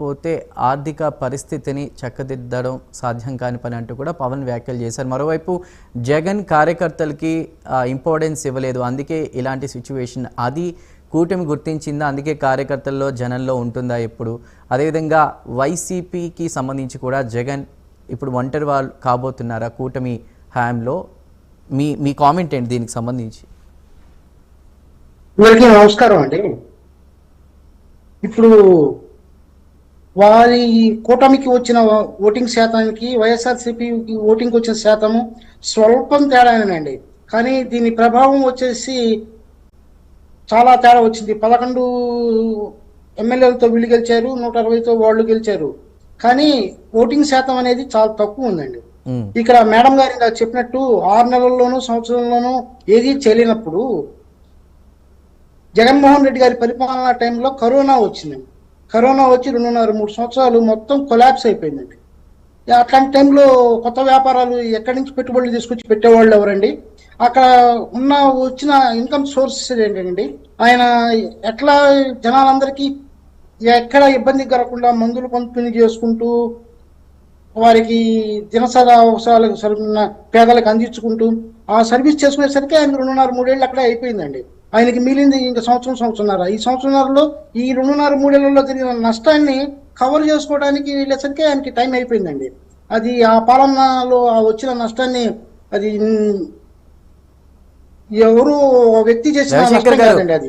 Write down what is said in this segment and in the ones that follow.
పోతే ఆర్థిక పరిస్థితిని చక్కదిద్దడం సాధ్యం కాని పని అంటూ కూడా పవన్ వ్యాఖ్యలు చేశారు. మరోవైపు జగన్ కార్యకర్తలకి ఇంపార్టెన్స్ ఇవ్వలేదు, అందుకే ఇలాంటి సిచ్యువేషన్. అది కూటమి గుర్తించిందా, అందుకే కార్యకర్తల్లో జనంలో ఉంటుందా ఎప్పుడు? అదేవిధంగా వైసీపీకి సంబంధించి కూడా జగన్ ఇప్పుడు ఒంటరి వాళ్ళు కాబోతున్నారా కూటమి హయాంలో? మీ కామెంట్ ఏంటి దీనికి సంబంధించి? నమస్కారం అండి. ఇప్పుడు వారి కూటమికి వచ్చిన ఓటింగ్ శాతానికి వైఎస్ఆర్సీపీ ఓటింగ్కి వచ్చిన శాతము స్వల్పం తేడానేనండి. కానీ దీని ప్రభావం వచ్చేసి చాలా తేడా వచ్చింది. 11 ఎమ్మెల్యేలతో వీళ్ళు గెలిచారు, 160తో వాళ్ళు గెలిచారు. కానీ ఓటింగ్ శాతం అనేది చాలా తక్కువ ఉందండి. ఇక్కడ మేడం గారు చెప్పినట్టు 6 నెలల్లోనూ సంవత్సరంలోనూ ఏది చేయలేనప్పుడు జగన్మోహన్ రెడ్డి గారి పరిపాలనా టైంలో కరోనా వచ్చిందండి. కరోనా వచ్చి 2.5-3 సంవత్సరాలు మొత్తం కొలాప్స్ అయిపోయిందండి. అట్లాంటి టైంలో కొత్త వ్యాపారాలు ఎక్కడి నుంచి పెట్టుబడులు తీసుకొచ్చి పెట్టేవాళ్ళు ఎవరండి? అక్కడ వచ్చిన ఇన్కమ్ సోర్సెస్ ఏంటండి? ఆయన ఎట్లా జనాలందరికీ ఎక్కడ ఇబ్బంది కలగకుండా మందులు పంపిణీ చేసుకుంటూ వారికి దినసరి అవసరాలకు పేదలకు అందించుకుంటూ ఆ సర్వీస్ చేసుకునేసరికి ఆయన 2.5-3 ఏళ్ళు అక్కడే అయిపోయిందండి. ఆయనకి మిగిలింది ఇంకా సంవత్సరంన్నర. ఈ సంవత్సరంన్నరలో ఈ 2.5-3 ఏళ్లలో జరిగిన నష్టాన్ని కవర్ చేసుకోవడానికి వెళ్ళేసరికి ఆయనకి టైం అయిపోయిందండి. అది ఆ పాలనలో వచ్చిన నష్టాన్ని అది ఎవరు వ్యక్తి చేసిన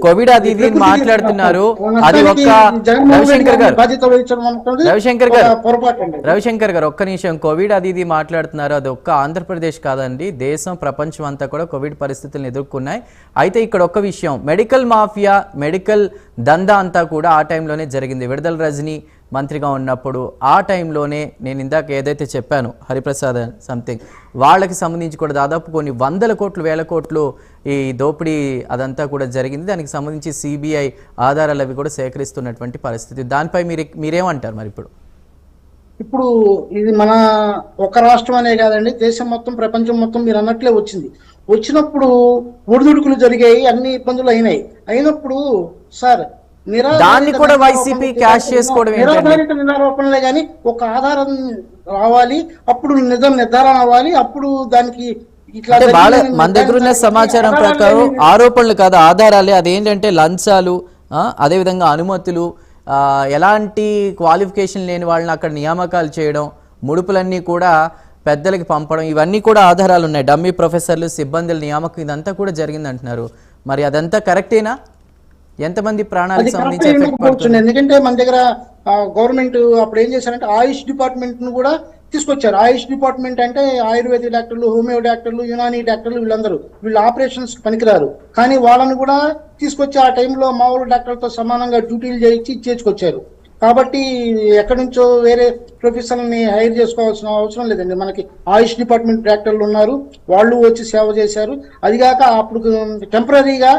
కోవిడ్ అది మాట్లాడుతున్నారు. అది రవిశంకర్ గారు ఒక్క నిమిషం, కోవిడ్ అది మాట్లాడుతున్నారు. అది ఒక్క ఆంధ్రప్రదేశ్ కాదండి, దేశం ప్రపంచం అంతా కూడా కోవిడ్ పరిస్థితులను ఎదుర్కొన్నాయి. అయితే ఇక్కడ ఒక్క విషయం, మెడికల్ మాఫియా, మెడికల్ దందా అంతా కూడా ఆ టైంలోనే జరిగింది. విడుదల రజనీ మంత్రిగా ఉన్నప్పుడు ఆ టైంలోనే నేను ఇందాక ఏదైతే చెప్పాను హరిప్రసాద్ సంథింగ్ వాళ్ళకి సంబంధించి కూడా దాదాపు కొన్ని 100 కోట్లు 1000 కోట్లు ఈ దోపిడీ అదంతా కూడా జరిగింది. దానికి సంబంధించి సిబిఐ ఆధారాలు అవి కూడా సేకరిస్తున్నటువంటి పరిస్థితి. దానిపై మీరేమంటారు? మరి ఇప్పుడు ఇది మన ఒక రాష్ట్రం అనే కాదండి, దేశం మొత్తం ప్రపంచం మొత్తం మీరు అన్నట్లే వచ్చినప్పుడు ఒడిదుడుకులు జరిగాయి, అన్ని ఇబ్బందులు అయినప్పుడు సార్ దాన్ని కూడా వైసీపీ క్యాష్ చేసుకోవడం నిరాధారిత నిరారోపణలే కానీ ఒక ఆధారం రావాలి, అప్పుడు నిజం నిర్ధారణ అవ్వాలి. అప్పుడు దానికి మన దగ్గర ఉన్న సమాచారం ప్రకారం ఆరోపణలు కాదు, ఆధారాలే. అదేంటంటే లంచాలు, అదేవిధంగా అనుమతులు, ఎలాంటి క్వాలిఫికేషన్ లేని వాళ్ళని అక్కడ నియామకాలు చేయడం, ముడుపులన్నీ కూడా పెద్దలకి పంపడం, ఇవన్నీ కూడా ఆధారాలు ఉన్నాయి. డమ్మీ ప్రొఫెసర్లు, సిబ్బందుల నియామకం ఇదంతా కూడా జరిగింది అంటున్నారు. మరి అదంతా కరెక్టేనా? ఎంతమంది ప్రాణాలకు సంబంధించి ఎఫెక్ట్ పడుతుంది? ఎందుకంటే మన దగ్గర గవర్నమెంట్ అప్పుడు ఏం చేశారంటే ఆయుష్ డిపార్ట్మెంట్ ను కూడా తీసుకొచ్చారు. ఆయుష్ డిపార్ట్మెంట్ అంటే ఆయుర్వేదిక్ డాక్టర్లు, హోమియో డాక్టర్లు, యునానీ డాక్టర్లు, వీళ్ళు ఆపరేషన్స్ పనికిరారు. కానీ వాళ్ళని కూడా తీసుకొచ్చి ఆ టైంలో మామూలు డాక్టర్లతో సమానంగా డ్యూటీలు చేసుకొచ్చారు. కాబట్టి ఎక్కడి నుంచో వేరే ప్రొఫెసర్ని హైర్ చేసుకోవాల్సిన అవసరం లేదండి. మనకి ఆయుష్ డిపార్ట్మెంట్ డాక్టర్లు ఉన్నారు, వాళ్ళు వచ్చి సేవ చేశారు. అదిగాక అప్పుడు టెంపరీగా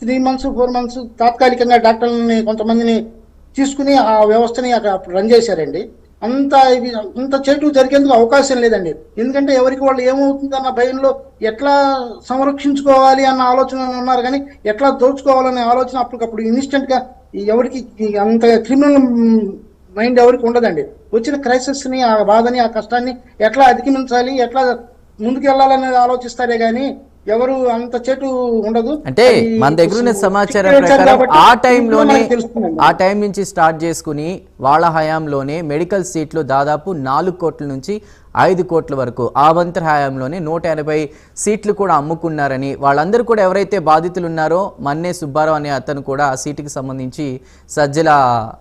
3 months 4 months తాత్కాలికంగా డాక్టర్లని కొంతమందిని తీసుకుని ఆ వ్యవస్థని అక్కడ రన్ చేశారండి. అంత చెడు జరిగేందుకు అవకాశం లేదండి. ఎందుకంటే ఎవరికి వాళ్ళు ఏమవుతుందన్న భయంలో ఎట్లా సంరక్షించుకోవాలి అన్న ఆలోచన ఉన్నారు, కానీ ఎట్లా దోచుకోవాలనే ఆలోచన అప్పటికప్పుడు ఇన్స్టెంట్ గా ఎవరికి అంత క్రిమినల్ మైండ్ ఎవరికి ఉండదండి. వచ్చిన క్రైసిస్ ని, ఆ బాధని, ఆ కష్టాన్ని ఎట్లా అధిగమించాలి, ఎట్లా ముందుకు వెళ్ళాలనేది ఆలోచిస్తారే గానీ ఎవరు అంత చెట్టు ఉండదు. అంటే మన దగ్గర ఉన్న సమాచారం ప్రకారం ఆ టైం నుంచి స్టార్ట్ చేసుకుని వాళ్ళ హయాంలోనే మెడికల్ సీట్లు దాదాపు 4 కోట్ల నుంచి 5 కోట్ల వరకు, ఆ మంత్రి హయాంలోనే 180 సీట్లు కూడా అమ్ముకున్నారని, వాళ్ళందరూ కూడా ఎవరైతే బాధితులు ఉన్నారో మన్నే సుబ్బారావు అనే అతను కూడా ఆ సీటుకి సంబంధించి సజ్జల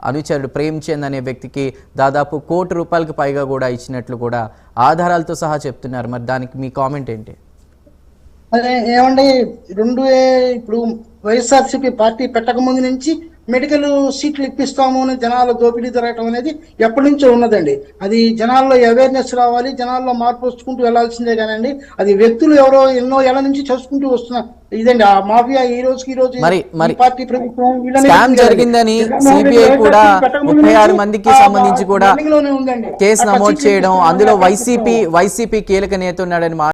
అనుచరుడు ప్రేమ్చంద్ అనే వ్యక్తికి దాదాపు ₹1 కోటి పైగా కూడా ఇచ్చినట్లు కూడా ఆధారాలతో సహా చెప్తున్నారు. మరి దానికి మీ కామెంట్ ఏంటి? అదే ఏమండి, ఇప్పుడు వైఎస్ఆర్సీపీ పార్టీ పెట్టక ముందు నుంచి మెడికల్ సీట్లు ఇప్పిస్తాము అని జనాల్లో దోపిడీ జరగటం అనేది ఎప్పటి నుంచో ఉన్నదండి. అది జనాల్లో అవేర్నెస్ రావాలి, జనాల్లో మార్పు వచ్చుకుంటూ వెళ్లాల్సిందే కానండి. అది వ్యక్తులు ఎవరో ఎన్నో ఏళ్ల నుంచి చేసుకుంటూ వస్తున్నారు. ఇదండి ఆ మాఫియా ఈ రోజు పార్టీ ప్రభుత్వం జరిగిందని సిబిఐ కూడా 36 మందికి సంబంధించి కూడా కేసు నమోదు చేయడం, అందులో వైసీపీ కీలక నేత ఉన్నాడని